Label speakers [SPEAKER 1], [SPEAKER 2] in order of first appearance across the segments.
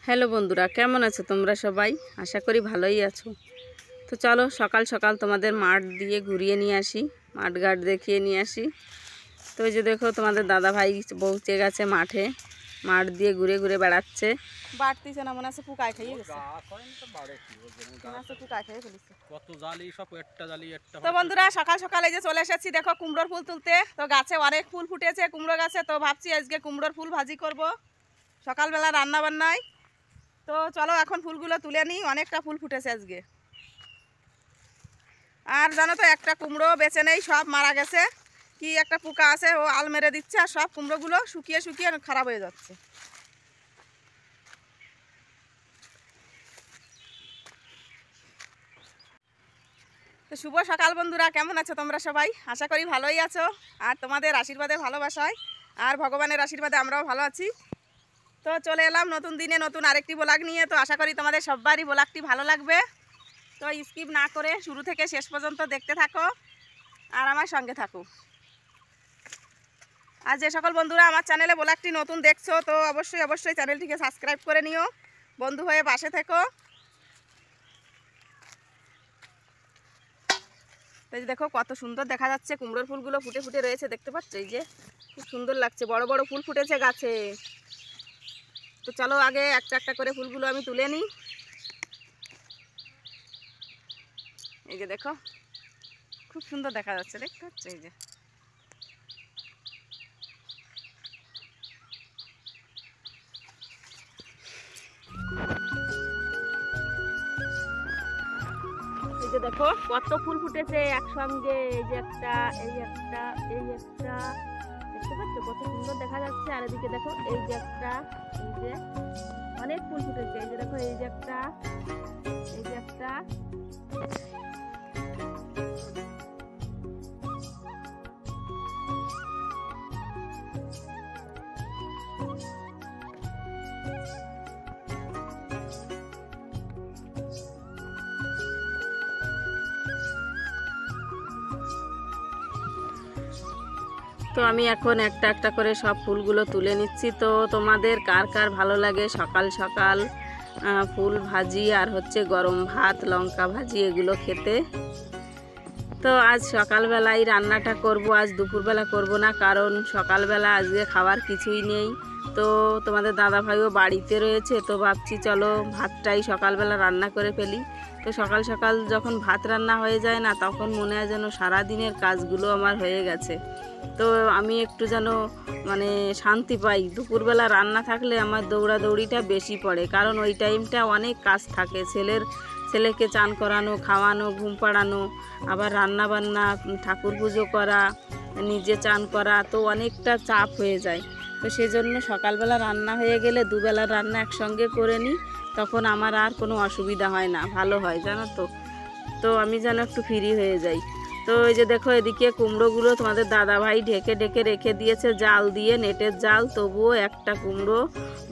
[SPEAKER 1] Hello বন্ধুরা, কেমন আছো তোমরা সবাই? আশা করি ভালোই আছো। তো চলো সকাল সকাল তোমাদের মাঠ দিয়ে ঘুরিয়ে নিয়ে আসি, মাঠ ঘাট দেখিয়ে নিয়ে আসি। তো এই যে দেখো তোমাদের দাদা ভাই পৌঁছে গেছে মাঠে, মাঠ দিয়ে ঘুরে ঘুরে বেড়াচ্ছে। বাড়তিছে না মনে আছে, পোকায় খাইয়ে গেছে। তো বন্ধুরা সকাল সকাল এই যে চলে এসেছি, দেখো কুমড়োর ফুল তুলতে। তো গাছে অনেক ফুল ফুটেছে কুমড়ো গাছে, তো ভাবছি আজকে কুমড়োর ফুল ভাজি করব সকালবেলা রান্না বান্নায়। তো চলো এখন ফুলগুলো তুলে নিই, অনেকটা ফুল ফুটেছে আজকে। আর জানো তো একটা কুমড়ো বেঁচে নেই, সব মারা গেছে। কি একটা পোকা আছে, ও আল মেরে দিচ্ছে, আর সব কুমড়োগুলো শুকিয়ে শুকিয়ে খারাপ হয়ে যাচ্ছে। তো শুভ সকাল বন্ধুরা, কেমন আছো তোমরা সবাই? আশা করি ভালোই আছো, আর তোমাদের আশীর্বাদে ভালোবাসায় আর ভগবানের আশীর্বাদে আমরাও ভালো আছি। তো চলে এলাম নতুন দিনে নতুন আরেকটি ব্লগ নিয়ে। তো আশা করি তোমাদের সবারই ব্লগটি ভালো লাগবে। তো স্কিপ না করে শুরু থেকে শেষ পর্যন্ত দেখতে থাকো আর আমার সঙ্গে থাকো। আর যে সকল বন্ধুরা আমার চ্যানেলে ব্লগটি নতুন দেখছো, তো অবশ্যই অবশ্যই চ্যানেলটিকে সাবস্ক্রাইব করে নিও, বন্ধু হয়ে পাশে থেকো। তো এই দেখো কত সুন্দর দেখা যাচ্ছে, কুমড়োর ফুলগুলো ফুটে ফুটে রয়েছে, দেখতে পাচ্ছ? এই যে খুব সুন্দর লাগছে, বড় বড় ফুল ফুটেছে গাছে। তো চলো আগে একটা একটা করে ফুলগুলো আমি তুলে নিই। এই যে দেখো খুব সুন্দর দেখা যাচ্ছে, দেখতে পাচ্ছ? এই যে দেখো কত ফুল ফুটেছে একসঙ্গে। এই যে একটা, এই একটা, এই একটা, দেখতে পাচ্ছ কত সুন্দর দেখা যাচ্ছে। আর এদিকে দেখো এই যে একটা, এই যে অনেক ফুল ফুটেছে। এই যে দেখো এই যে একটা, এই যে একটা। তো আমি এখন একটা একটা করে সব ফুলগুলো তুলে নিচ্ছি। তো তোমাদের কার কার ভালো লাগে সকাল সকাল ফুল ভাজি আর হচ্ছে গরম ভাত, লঙ্কা ভাজি এগুলো খেতে? তো আজ সকালবেলায় রান্নাটা করব, আজ দুপুরবেলা করব না, কারণ সকালবেলা আজকে খাবার কিছুই নেই। তো তোমাদের দাদা ভাইও বাড়িতে রয়েছে, তো ভাবছি চলো ভাতটাই সকালবেলা রান্না করে ফেলি। তো সকাল সকাল যখন ভাত রান্না হয়ে যায় না, তখন মনে হয় যেন সারাদিনের কাজগুলো আমার হয়ে গেছে। তো আমি একটু যেন মানে শান্তি পাই। দুপুরবেলা রান্না থাকলে আমার দৌড়াদৌড়িটা বেশি পড়ে, কারণ ওই টাইমটা অনেক কাজ থাকে। ছেলেকে চান করানো, খাওয়ানো, ঘুম পাড়ানো, আবার রান্না বান্না, ঠাকুর পুজো করা, নিজে চান করা, তো অনেকটা চাপ হয়ে যায়। তো সেজন্য সকালবেলা রান্না হয়ে গেলে দুবেলা রান্না একসঙ্গে করে নিই, তখন আমার আর কোনো অসুবিধা হয় না, ভালো হয় জানো তো। তো আমি যেন একটু ফ্রি হয়ে যাই। তো এই যে দেখো এদিকে কুমড়োগুলো তোমাদের দাদাভাই ঢেকে ঢেকে রেখে দিয়েছে জাল দিয়ে, নেটের জাল, তবুও একটা কুমড়ো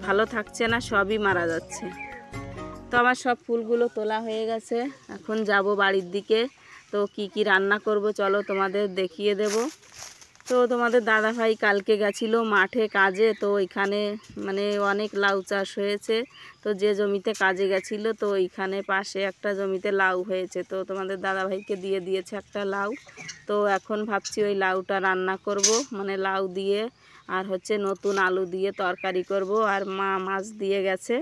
[SPEAKER 1] ভালো থাকছে না, সবই মারা যাচ্ছে। তো আমার সব ফুলগুলো তোলা হয়ে গেছে, এখন যাব বাড়ির দিকে। তো কি কি রান্না করব চলো তোমাদের দেখিয়ে দেব। তো তোমাদের দাদাভাই কালকে গেছিলো মাঠে কাজে, তো ওইখানে মানে অনেক লাউ চাষ হয়েছে। তো যে জমিতে কাজে গেছিলো, তো ওইখানে পাশে একটা জমিতে লাউ হয়েছে, তো তোমাদের দাদাভাইকে দিয়ে দিয়েছে একটা লাউ। তো এখন ভাবছি ওই লাউটা রান্না করব, মানে লাউ দিয়ে আর হচ্ছে নতুন আলু দিয়ে তরকারি করব। আর মা মাছ দিয়ে গেছে,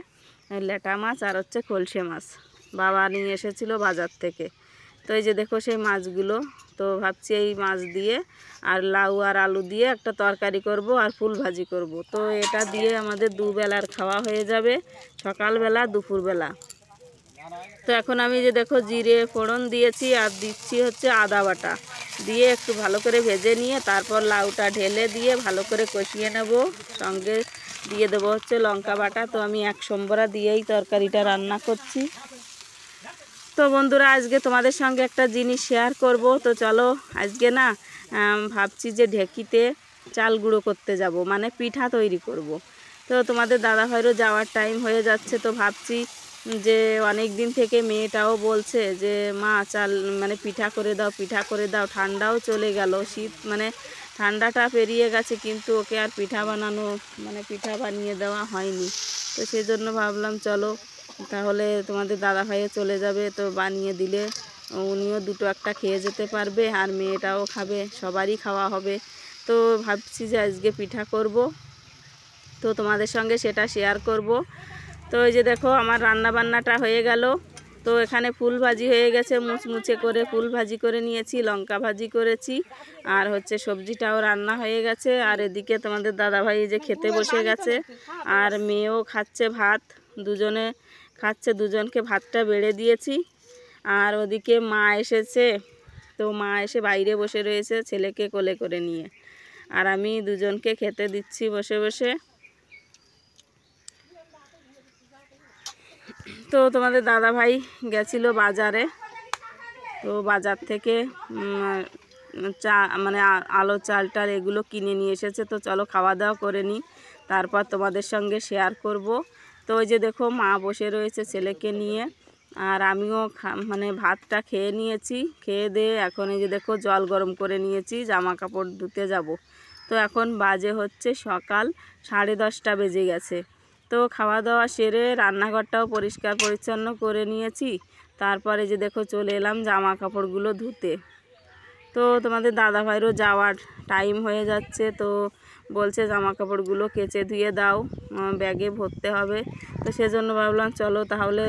[SPEAKER 1] লেটা মাছ আর হচ্ছে কলসে মাছ, বাবা নিয়ে এসেছিলো বাজার থেকে। তো এই যে দেখো সেই মাছগুলো, তো ভাবছি এই মাছ দিয়ে আর লাউ আর আলু দিয়ে একটা তরকারি করব আর ফুল ভাজি করব। তো এটা দিয়ে আমাদের দুবেলার খাওয়া হয়ে যাবে, সকালবেলা দুপুরবেলা। তো এখন আমি যে দেখো জিরে ফোড়ন দিয়েছি আর দিচ্ছি হচ্ছে আদা বাটা দিয়ে একটু ভালো করে ভেজে নিয়ে তারপর লাউটা ঢেলে দিয়ে ভালো করে কষিয়ে নেব, সঙ্গে দিয়ে দেবো হচ্ছে লঙ্কা বাটা। তো আমি এক সম্বরা দিয়েই তরকারিটা রান্না করছি। তো বন্ধুরা আজকে তোমাদের সঙ্গে একটা জিনিস শেয়ার করব। তো চলো আজকে না ভাবছি যে ঢেকিতে চাল গুঁড়ো করতে যাব, মানে পিঠা তৈরি করব। তো তোমাদের দাদাভাইরও যাওয়ার টাইম হয়ে যাচ্ছে, তো ভাবছি যে অনেক দিন থেকে মেয়েটাও বলছে যে মা চাল মানে পিঠা করে দাও, পিঠা করে দাও। ঠান্ডাও চলে গেল, শীত মানে ঠান্ডাটা পেরিয়ে গেছে, কিন্তু ওকে আর পিঠা বানানো মানে পিঠা বানিয়ে দেওয়া হয়নি। তো সেই জন্য ভাবলাম চলো তাহলে তোমাদের দাদা ভাইও চলে যাবে, তো বানিয়ে দিলে উনিও দুটো একটা খেয়ে যেতে পারবে, আর মেয়েটাও খাবে, সবারই খাওয়া হবে। তো ভাবছি যে আজকে পিঠা করব, তো তোমাদের সঙ্গে সেটা শেয়ার করব। তো এই যে দেখো আমার রান্না বান্নাটা হয়ে গেল। তো এখানে ফুল ভাজি হয়ে গেছে, মুচমুচে করে ফুল ভাজি করে নিয়েছি, লঙ্কা ভাজি করেছি, আর হচ্ছে সবজিটাও রান্না হয়ে গেছে। আর এদিকে তোমাদের দাদাভাই যে খেতে বসে গেছে, আর মেয়েও খাচ্ছে ভাত, দুজনে খাচ্ছে, দুজনকে ভাতটা বেড়ে দিয়েছি। আর ওদিকে মা এসেছে, তো মা এসে বাইরে বসে রয়েছে ছেলেকে কোলে করে নিয়ে, আর আমি দুজনকে খেতে দিচ্ছি বসে বসে। তো তোমাদের দাদা ভাই গেছিল বাজারে, তো বাজার থেকে চা মানে আলো চাল টাল এগুলো কিনে নিয়ে এসেছে। তো চলো খাওয়া দাওয়া করে নিই, তারপর তোমাদের সঙ্গে শেয়ার করব। তো ওই যে দেখো মা বসে রয়েছে ছেলেকে নিয়ে, আর আমিও মানে ভাতটা খেয়ে নিয়েছি, খেয়ে দিয়ে এখন এই যে দেখো জল গরম করে নিয়েছি, জামা কাপড় ধুতে যাব। তো এখন বাজে হচ্ছে সকাল 10:30 বেজে গেছে। তো খাওয়া দাওয়া সেরে রান্নাঘরটাও পরিষ্কার পরিচ্ছন্ন করে নিয়েছি, তারপরে যে দেখো চলে এলাম জামা কাপড়গুলো ধুতে। তো তোমাদের দাদাভাইরও যাওয়ার টাইম হয়ে যাচ্ছে, তো বলছে জামা কাপড়গুলো কেচে ধুয়ে দাও, ব্যাগে ভরতে হবে। তো সেজন্য ভাবলাম চলো তাহলে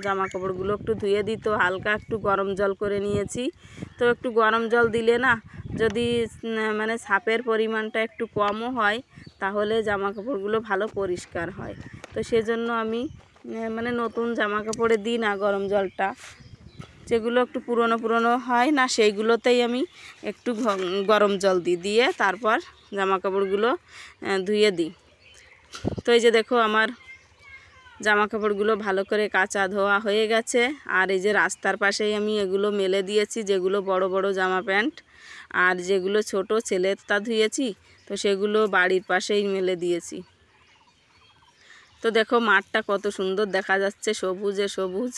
[SPEAKER 1] জামা কাপড়গুলো একটু ধুয়ে দিই। তো হালকা একটু গরম জল করে নিয়েছি। তো একটু গরম জল দিলে না, যদি মানে সাপের পরিমাণটা একটু কমও হয়, তাহলে জামা কাপড়গুলো ভালো পরিষ্কার হয়। তো সেজন্য আমি মানে নতুন জামা কাপড়ে দিই না গরম জলটা, যেগুলো একটু পুরনো পুরনো হয় না সেইগুলোতেই আমি একটু গরম জল দিয়ে তারপর জামা কাপড়গুলো ধুয়ে দিই। তো এই যে দেখো আমার জামা কাপড়গুলো ভালো করে কাচা ধোয়া হয়ে গেছে। আর এই যে রাস্তার পাশেই আমি এগুলো মেলে দিয়েছি, যেগুলো বড় বড় জামা প্যান্ট, আর যেগুলো ছোট ছেলেরটা ধুয়েছি, তো সেগুলো বাড়ির পাশেই মেলে দিয়েছি। তো দেখো মাঠটা কত সুন্দর দেখা যাচ্ছে, সবুজে সবুজ।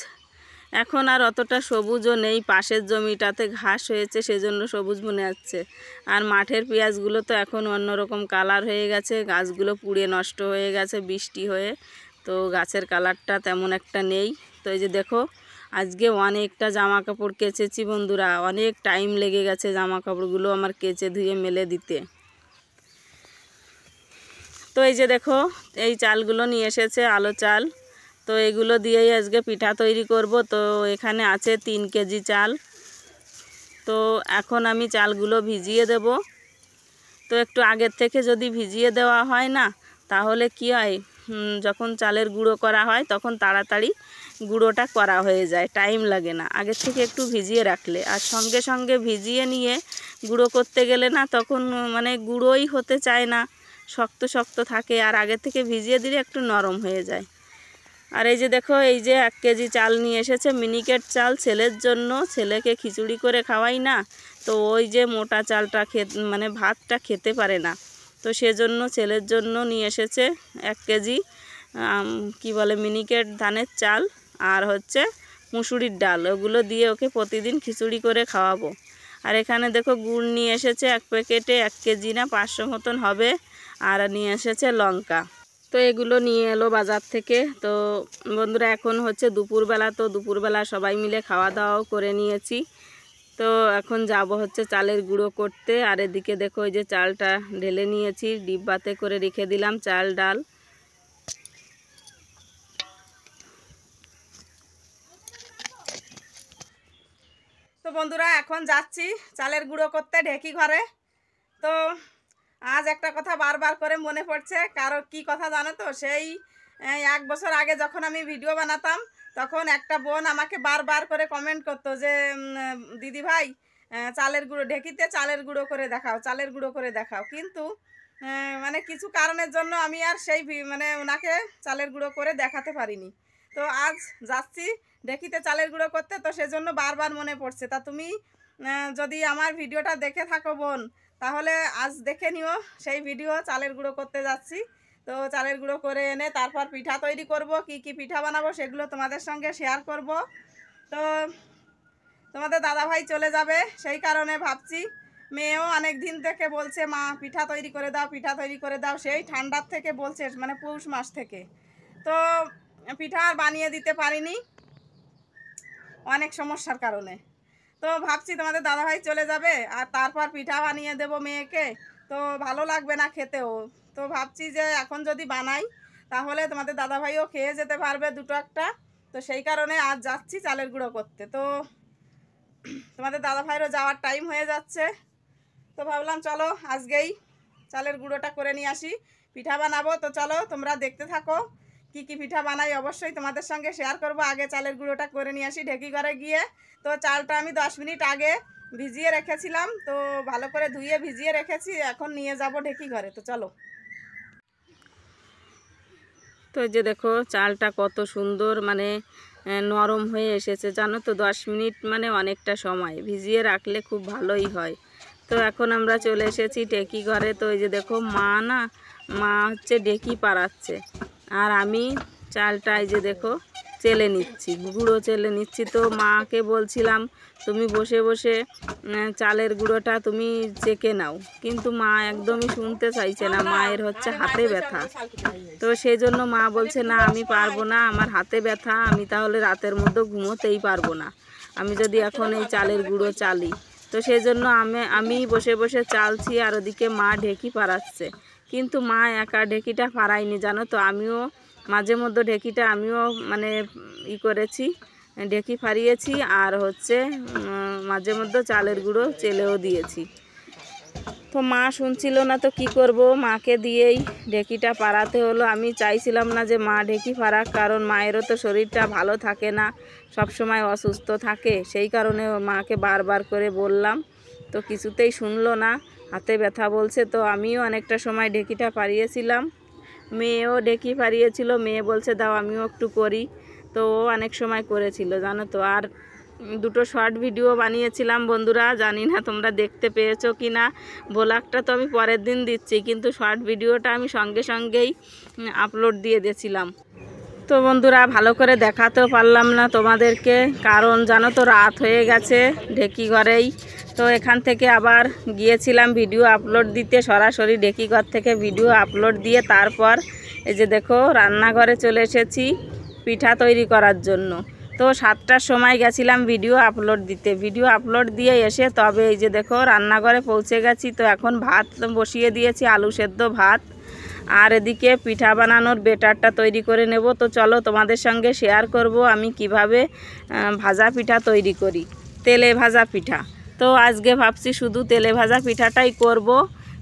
[SPEAKER 1] এখন আর অতটা সবুজও নেই, পাশের জমিটাতে ঘাস হয়েছে সেজন্য সবুজ মনে হচ্ছে। আর মাঠের পেঁয়াজগুলো তো এখন অন্যরকম কালার হয়ে গেছে, গাছগুলো পুড়ে নষ্ট হয়ে গেছে বৃষ্টি হয়ে, তো গাছের কালারটা তেমন একটা নেই। তো এই যে দেখো আজকে অনেকটা জামা কাপড় কেচেছি বন্ধুরা, অনেক টাইম লেগে গেছে জামা কাপড়গুলো আমার কেচে ধুয়ে মেলে দিতে। তো এই যে দেখো এই চালগুলো নিয়ে এসেছে আলো চাল, তো এগুলো দিয়েই আজকে পিঠা তৈরি করব। তো এখানে আছে 3 কেজি চাল। তো এখন আমি চালগুলো ভিজিয়ে দেব। তো একটু আগের থেকে যদি ভিজিয়ে দেওয়া হয় না, তাহলে কি হয়, যখন চালের গুঁড়ো করা হয় তখন তাড়াতাড়ি গুঁড়োটা করা হয়ে যায়, টাইম লাগে না আগের থেকে একটু ভিজিয়ে রাখলে। আর সঙ্গে সঙ্গে ভিজিয়ে নিয়ে গুঁড়ো করতে গেলে না, তখন মানে গুঁড়োই হতে চায় না, শক্ত শক্ত থাকে। আর আগের থেকে ভিজিয়ে দিলে একটু নরম হয়ে যায়। আর এই যে দেখো এই যে 1 কেজি চাল নিয়ে এসেছে, মিনিকেট চাল, ছেলের জন্য, ছেলেকে খিচুড়ি করে খাওয়াই না, তো ওই যে মোটা চালটা মানে ভাতটা খেতে পারে না, তো সেজন্য ছেলের জন্য নিয়ে এসেছে 1 কেজি কি বলে মিনিকেট ধানের চাল, আর হচ্ছে মুসুরির ডাল, ওগুলো দিয়ে ওকে প্রতিদিন খিচুড়ি করে খাওয়াবো। আর এখানে দেখো গুড় নিয়ে এসেছে 1 প্যাকেটে, 1 কেজি না 500 মতন হবে। আর নিয়ে এসেছে লঙ্কা। তো এগুলো নিয়ে এলো বাজার থেকে। তো বন্ধুরা এখন হচ্ছে দুপুরবেলা, তো দুপুরবেলা সবাই মিলে খাওয়া দাওয়াও করে নিয়েছি। তো এখন যাব হচ্ছে চালের গুঁড়ো করতে। আর এদিকে দেখো এই যে চালটা ঢেলে নিয়েছি, ডিব্বাতে করে রেখে দিলাম চাল ডাল। তো বন্ধুরা এখন যাচ্ছি চালের গুঁড়ো করতে ঢেকি ঘরে। তো আজ একটা কথা বারবার করে মনে পড়ছে, কারো কি কথা জানো তো, সেই 1 বছর আগে যখন আমি ভিডিও বানাতাম, তখন একটা বোন আমাকে বারবার করে কমেন্ট করতো যে দিদি ভাই চালের গুঁড়ো ঢেকিতে চালের গুঁড়ো করে দেখাও, চালের গুঁড়ো করে দেখাও। কিন্তু মানে কিছু কারণের জন্য আমি আর সেই মানে ওনাকে চালের গুঁড়ো করে দেখাতে পারিনি। তো আজ যাচ্ছি ঢেকিতে চালের গুঁড়ো করতে, তো সেজন্য বারবার মনে পড়ছে। তা তুমি যদি আমার ভিডিওটা দেখে থাকো বোন, তাহলে আজ দেখে নিও সেই ভিডিও, চালের গুঁড়ো করতে যাচ্ছি। তো চালের গুঁড়ো করে এনে তারপর পিঠা তৈরি করব, কি কি পিঠা বানাবো সেগুলো তোমাদের সঙ্গে শেয়ার করব। তো তোমাদের দাদাভাই চলে যাবে, সেই কারণে ভাবছি
[SPEAKER 2] মেয়েও অনেক দিন থেকে বলছে মা পিঠা তৈরি করে দাও, পিঠা তৈরি করে দাও, সেই ঠান্ডার থেকে বলছে, মানে পৌষ মাস থেকে। তো পিঠা আর বানিয়ে দিতে পারিনি অনেক সমস্যার কারণে। তো ভাবছি তোমাদের দাদাভাই চলে যাবে আর তারপর পিঠা বানিয়ে দেব মেয়েকে, তো ভালো লাগবে না খেতেও। তো ভাবছি যে এখন যদি বানাই তাহলে তোমাদের দাদাভাইও খেয়ে যেতে পারবে দুটো একটা। তো সেই কারণে আজ যাচ্ছি চালের গুঁড়ো করতে। তো তোমাদের দাদাভাইরও যাওয়ার টাইম হয়ে যাচ্ছে, তো ভাবলাম চলো আজকেই চালের গুঁড়োটা করে নিয়ে আসি, পিঠা বানাবো। তো চলো তোমরা দেখতে থাকো কি কি পিঠা বানাই, অবশ্যই তোমাদের সঙ্গে শেয়ার করব। আগে চালের গুঁড়োটা করে নিয়ে আসি ঢেকি ঘরে গিয়ে। তো চালটা আমি 10 মিনিট আগে ভিজিয়ে রেখেছিলাম, তো ভালো করে ধুয়ে ভিজিয়ে রেখেছি, এখন নিয়ে যাব ঢেকি ঘরে। তো চলো।
[SPEAKER 1] তো এই যে দেখো চালটা কত সুন্দর মানে নরম হয়ে এসেছে, জানো তো 10 মিনিট মানে অনেকটা সময়, ভিজিয়ে রাখলে খুব ভালোই হয়। তো এখন আমরা চলে এসেছি ঢেকি ঘরে। তো এই যে দেখো মা হচ্ছে ঢেকি পাড়াচ্ছে, আর আমি চালটা এই যে দেখো চেলে নিচ্ছি, গুঁড়ো চেলে নিচ্ছি। তো মাকে বলছিলাম তুমি বসে বসে চালের গুঁড়োটা তুমি চেকে নাও, কিন্তু মা একদমই শুনতে চাইছে না, মায়ের হচ্ছে হাতে ব্যথা। তো সেই জন্য মা বলছে না আমি পারবো না, আমার হাতে ব্যথা, আমি তাহলে রাতের মধ্যে ঘুমোতেই পারবো না আমি যদি এখন এই চালের গুঁড়ো চালি। তো সেই জন্য আমি বসে বসে চালছি, আর ওদিকে মা ঢেকি পাড়াচ্ছে। কিন্তু মা একা ঢেকিটা পাড়ায়নি, জানো তো, আমিও মাঝে মধ্যে ঢেকিটা আমিও মানে করেছি, ঢেকি ফাড়িয়েছি, আর হচ্ছে মাঝে মধ্যে চালের গুঁড়ো চেলেও দিয়েছি। তো মা শুনছিল না, তো কি করব, মাকে দিয়েই ঢেকিটা পাড়াতে হলো। আমি চাইছিলাম না যে মা ঢেকি পাড়াক, কারণ মায়েরও তো শরীরটা ভালো থাকে না, সব সময় অসুস্থ থাকে, সেই কারণে মাকে বারবার করে বললাম, তো কিছুতেই শুনলো না, হাতে ব্যথা বলছে। তো আমিও অনেকটা সময় ঢেকিটা পাড়িয়েছিলাম, মেয়েও ঢেকি পাড়িয়েছিল, মেয়ে বলছে দাও আমিও একটু করি। তো ও অনেক সময় করেছিল, জানো তো। আর দুটো শর্ট ভিডিও বানিয়েছিলাম বন্ধুরা, জানি না তোমরা দেখতে পেয়েছো কি না। ব্লগটা তো আমি পরের দিন দিচ্ছি, কিন্তু শর্ট ভিডিওটা আমি সঙ্গে সঙ্গেই আপলোড দিয়ে দিয়েছিলাম। তো বন্ধুরা ভালো করে দেখাতেও পারলাম না তোমাদেরকে, কারণ জানো তো রাত হয়ে গেছে ঢেকি ঘরেই। তো এখান থেকে আবার গিয়েছিলাম ভিডিও আপলোড দিতে, সরাসরি ঢেকি ঘর থেকে ভিডিও আপলোড দিয়ে তারপর এই যে দেখো রান্নাঘরে চলে এসেছি পিঠা তৈরি করার জন্য। তো 7টার সময় গেছিলাম ভিডিও আপলোড দিতে, ভিডিও আপলোড দিয়ে এসে তবে এই যে দেখো রান্নাঘরে পৌঁছে গেছি। তো এখন ভাত বসিয়ে দিয়েছি, আলু সেদ্ধ ভাত, আর এদিকে পিঠা বানানোর বেটারটা তৈরি করে নেব। তো চলো তোমাদের সঙ্গে শেয়ার করব আমি কিভাবে ভাজা পিঠা তৈরি করি, তেলে ভাজা পিঠা। তো আজকে ভাবছি শুধু তেলে ভাজা পিঠাটাই করব।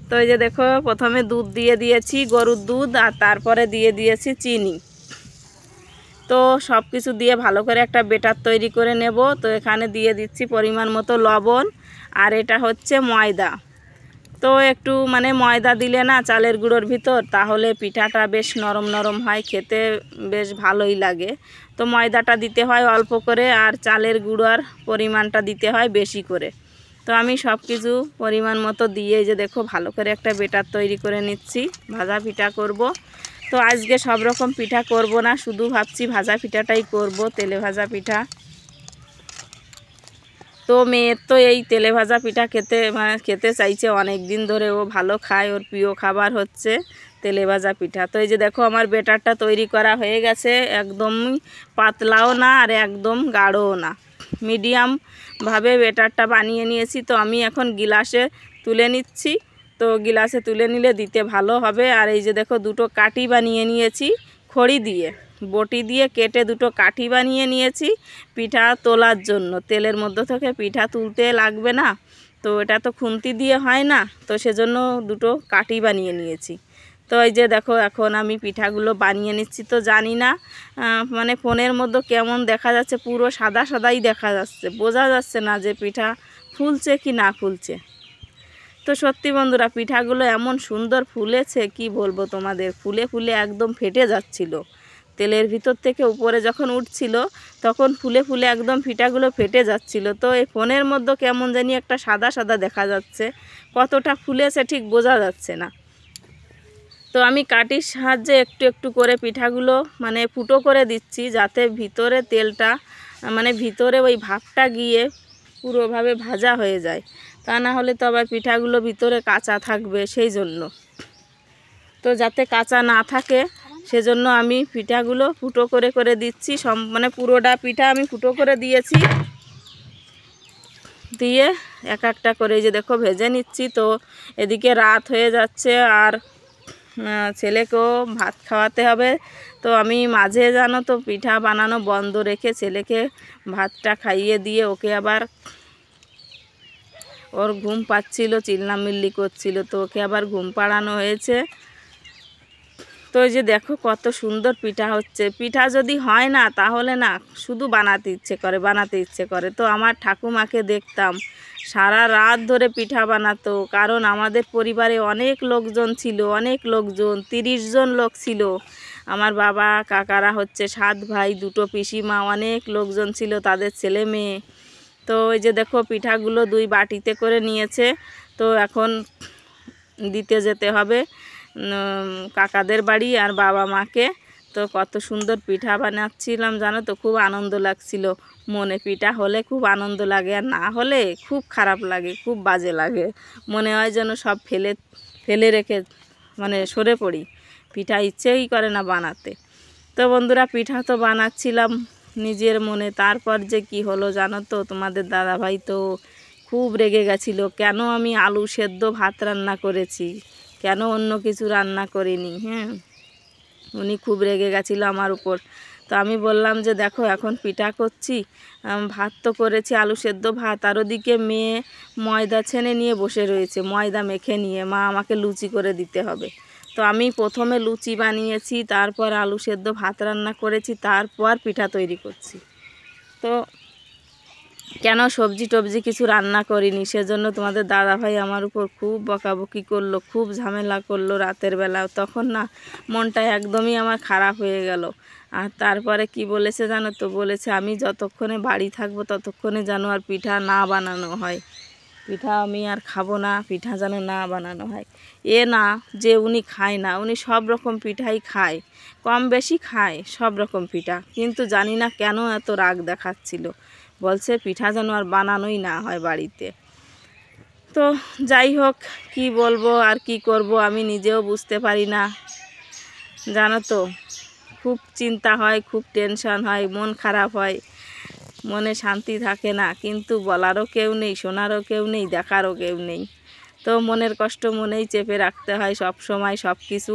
[SPEAKER 1] তো এই যে দেখো প্রথমে দুধ দিয়ে দিয়েছি, গরুর দুধ, আর তারপরে দিয়ে দিয়েছি চিনি। তো সব কিছু দিয়ে ভালো করে একটা বেটার তৈরি করে নেব। তো এখানে দিয়ে দিচ্ছি পরিমাণ মতো লবণ, আর এটা হচ্ছে ময়দা। তো একটু মানে ময়দা দিলে না চালের গুঁড়োর ভিতর, তাহলে পিঠাটা বেশ নরম নরম হয়, খেতে বেশ ভালোই লাগে। তো ময়দাটা দিতে হয় অল্প করে, আর চালের গুঁড়োর পরিমাণটা দিতে হয় বেশি করে। তো আমি সব কিছু পরিমাণ মতো দিয়ে যে দেখো ভালো করে একটা বেটার তৈরি করে নিচ্ছি, ভাজা পিঠা করব। তো আজকে সব রকম পিঠা করব না, শুধু ভাবছি ভাজা পিঠাটাই করব, তেলে ভাজা পিঠা। তো মেয়ের তো এই তেলে ভাজা পিঠা খেতে চাইছে অনেক দিন ধরে, ও ভালো খায়, ওর প্রিয় খাবার হচ্ছে তেলে ভাজা পিঠা। তো এই যে দেখো আমার বেটারটা তৈরি করা হয়ে গেছে, একদমই পাতলাও না আর একদম গাঢ়ও না, মিডিয়ামভাবে বেটারটা বানিয়ে নিয়েছি। তো আমি এখন গিলাসে তুলে নিচ্ছি, তো গিলাসে তুলে নিলে দিতে ভালো হবে। আর এই যে দেখো দুটো কাঠি বানিয়ে নিয়েছি খড়ি দিয়ে, বটি দিয়ে কেটে দুটো কাঠি বানিয়ে নিয়েছি পিঠা তোলার জন্য, তেলের মধ্যে থেকে পিঠা তুলতে লাগবে না, তো এটা তো খুন্তি দিয়ে হয় না, তো সেজন্য দুটো কাঠি বানিয়ে নিয়েছি। তো এই যে দেখো এখন আমি পিঠাগুলো বানিয়ে নিচ্ছি। তো জানি না মানে ফোনের মধ্যে কেমন দেখা যাচ্ছে, পুরো সাদা সাদাই দেখা যাচ্ছে, বোঝা যাচ্ছে না যে পিঠা ফুলছে কি না ফুলছে। তো সত্যি বন্ধুরা পিঠাগুলো এমন সুন্দর ফুলেছে কি বলবো তোমাদের, ফুলে ফুলে একদম ফেটে যাচ্ছিল, তেলের ভিতর থেকে উপরে যখন উঠছিল তখন ফুলে ফুলে একদম পিঠাগুলো ফেটে যাচ্ছিল। তো এই ফোনের মধ্যে কেমন জানি একটা সাদা সাদা দেখা যাচ্ছে, কতটা ফুলেছে ঠিক বোঝা যাচ্ছে না। তো আমি কাঠির সাহায্যে একটু একটু করে পিঠাগুলো মানে ফুটো করে দিচ্ছি, যাতে ভিতরে তেলটা মানে ভিতরে ওই ভাপটা গিয়ে পুরোভাবে ভাজা হয়ে যায়। তা না হলে তো আবার পিঠাগুলো ভিতরে কাঁচা থাকবে, সেই জন্য। তো যাতে কাঁচা না থাকে সেজন্য আমি পিঠাগুলো ফুটো করে করে দিচ্ছি। মানে পুরোটা পিঠা আমি ফুটো করে দিয়েছি, দিয়ে এক একটা করে এই যে দেখো ভেজে নিচ্ছি। তো এদিকে রাত হয়ে যাচ্ছে আর ছেলেকেও ভাত খাওয়াতে হবে। তো আমি মাঝে জানো তো পিঠা বানানো বন্ধ রেখে ছেলেকে ভাতটা খাইয়ে দিয়ে ওকে আবার, ওর ঘুম পাচ্ছিল, চিল্লামিল্লি করছিল, তো ওকে আবার ঘুম পাড়ানো হয়েছে। তো এই যে দেখো কত সুন্দর পিঠা হচ্ছে। পিঠা যদি হয় না তাহলে না শুধু বানাতে ইচ্ছে করে। তো আমার ঠাকুমাকে দেখতাম সারা রাত ধরে পিঠা বানাতো, কারণ আমাদের পরিবারে অনেক লোকজন ছিল, অনেক লোকজন, 30 জন লোক ছিল। আমার বাবা কাকারা হচ্ছে 7 ভাই, 2 পিসিমা, অনেক লোকজন ছিল, তাদের ছেলে মেয়ে। তো এই যে দেখো পিঠাগুলো 2 বাটিতে করে নিয়েছে। তো এখন দিতে যেতে হবে কাকাদের বাড়ি আর বাবা মাকে। তো কত সুন্দর পিঠা বানাচ্ছিলাম জানো তো, খুব আনন্দ লাগছিল মনে। পিঠা হলে খুব আনন্দ লাগে, আর না হলে খুব খারাপ লাগে, খুব বাজে লাগে। মনে হয় যেন সব ফেলে ফেলে রেখে মানে সরে পড়ি, পিঠা ইচ্ছেই করে না বানাতে। তো বন্ধুরা পিঠা তো বানাচ্ছিলাম নিজের মনে, তারপর যে কি হলো জানো তো, তোমাদের দাদাভাই তো খুব রেগে গেছিলো কেন আমি আলু সেদ্ধ ভাত রান্না করেছি, কেন অন্য কিছু রান্না করিনি। হ্যাঁ, উনি খুব রেগে গেছিলো আমার উপর। তো আমি বললাম যে দেখো এখন পিঠা করছি, ভাত তো করেছি আলু সেদ্ধ ভাত, আর ওদিকে মেয়ে ময়দা ছেনে নিয়ে বসে রয়েছে, ময়দা মেখে নিয়ে মা আমাকে লুচি করে দিতে হবে। তো আমি প্রথমে লুচি বানিয়েছি, তারপর আলু সেদ্ধ ভাত রান্না করেছি, তারপর পিঠা তৈরি করছি। তো কেন সবজি টবজি কিছু রান্না করিনি, সেজন্য তোমাদের দাদাভাই আমার উপর খুব বকাবকি করলো, খুব ঝামেলা করলো রাতের বেলা। তখন না মনটা একদমই আমার খারাপ হয়ে গেল। আর তারপরে কি বলেছে জানো তো, বলেছে আমি যতক্ষণে বাড়ি থাকবো ততক্ষণে যেন আর পিঠা না বানানো হয়, পিঠা আমি আর খাবো না, পিঠা যেন না বানানো হয়। এ না যে উনি খায় না, উনি সব রকম পিঠাই খায়, কম বেশি খায় সব রকম পিঠা, কিন্তু জানি না কেন এত রাগ দেখাচ্ছিল, বলছে পিঠা যেন আর বানানোই না হয় বাড়িতে। তো যাই হোক, কি বলবো আর কি করব আমি নিজেও বুঝতে পারি না জানো তো। খুব চিন্তা হয়, খুব টেনশন হয়, মন খারাপ হয়, মনে শান্তি থাকে না, কিন্তু বলারও কেউ নেই, শোনারও কেউ নেই, দেখারও কেউ নেই। তো মনের কষ্ট মনেই চেপে রাখতে হয় সব সময় সব কিছু।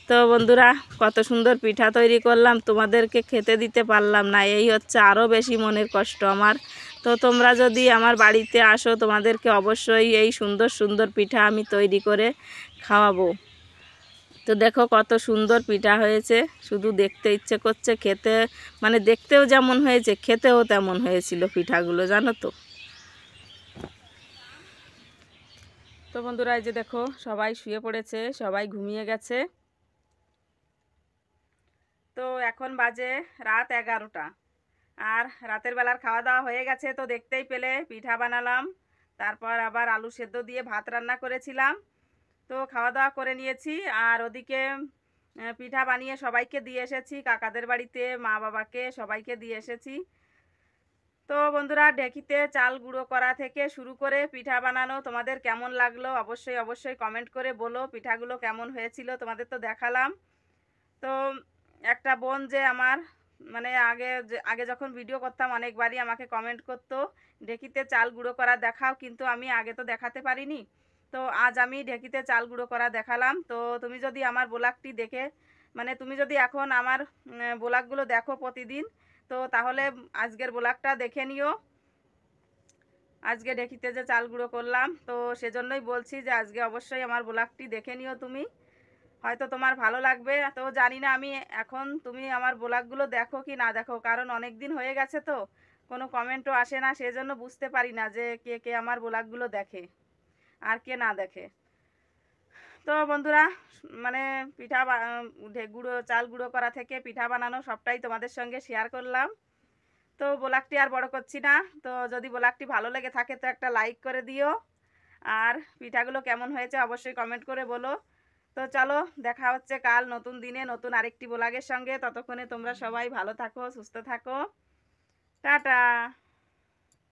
[SPEAKER 1] তো বন্ধুরা কত সুন্দর পিঠা তৈরি করলাম, তোমাদেরকে খেতে দিতে পারলাম না, এই হচ্ছে আরও বেশি মনের কষ্ট আমার। তো তোমরা যদি আমার বাড়িতে আসো তোমাদেরকে অবশ্যই এই সুন্দর সুন্দর পিঠা আমি তৈরি করে খাওয়াবো। তো দেখো কত সুন্দর পিঠা হয়েছে, শুধু দেখতে ইচ্ছে করছে, খেতে মানে দেখতেও যেমন হয়েছে খেতেও তেমন হয়েছিল পিঠাগুলো জানো তো। তো বন্ধুরা এই যে দেখো সবাই শুয়ে পড়েছে, সবাই ঘুমিয়ে গেছে। তো এখন বাজে রাত 11টা, আর রাতের বেলার খাওয়া দাওয়া হয়ে গেছে। তো দেখতেই পেলে পিঠা বানালাম, তারপর আবার আলু সেদ্ধ দিয়ে ভাত রান্না করেছিলাম। তো খাওয়া দাওয়া করে নিয়েছি, আর ওদিকে পিঠা বানিয়ে সবাইকে দিয়ে এসেছি, কাকাদের বাড়িতে মা বাবাকে সবাইকে দিয়ে এসেছি। তো বন্ধুরা ঢেঁকিতে চাল গুঁড়ো করা থেকে শুরু করে পিঠা বানানো তোমাদের কেমন লাগলো অবশ্যই অবশ্যই কমেন্ট করে বলো। পিঠাগুলো কেমন হয়েছিল তোমাদের তো দেখালাম। তো একটা বোন যে আমার মানে আগে যখন ভিডিও করতাম অনেকবারই আমাকে কমেন্ট করতো ঢেঁকিতে চাল গুঁড়ো করা দেখাও, কিন্তু আমি আগে তো দেখাতে পারিনি। তো আজ আমি ঢেঁকিতে চাল গুঁড়ো করা দেখালাম। তো তুমি যদি আমার ব্লগটি দেখে মানে তুমি যদি এখন আমার ব্লগগুলো দেখো প্রতিদিন, তো তাহলে আজকের ব্লগটা দেখে নিও। আজকে ঢেঁকিতে যে চাল গুঁড়ো করলাম, তো সেজন্যই বলছি যে আজকে অবশ্যই আমার ব্লগটি দেখে নিও তুমি, হয়তো তোমার ভালো লাগবে। তো জানি না আমি এখন তুমি আমার ব্লগগুলো দেখো কি না দেখো, কারণ অনেক দিন হয়ে গেছে তো কোনো কমেন্টও আসে না, সেজন্য বুঝতে পারি না যে কে কে আমার ব্লগগুলো দেখে আর কে না দেখে। তো বন্ধুরা মানে পিঠা চাল গুঁড়ো করা থেকে পিঠা বানানো সবটাই তোমাদের সঙ্গে শেয়ার করলাম। তো ব্লগটি আর বড় করছি না। তো যদি ব্লগটি ভালো লেগে থাকে তো একটা লাইক করে দিও, আর পিঠাগুলো কেমন হয়েছে অবশ্যই কমেন্ট করে বলো। তো চলো দেখা হচ্ছে কাল নতুন দিনে নতুন আরেকটি ব্লগের সঙ্গে। ততক্ষণে তোমরা সবাই ভালো থাকো, সুস্থ থাকো, টাটা।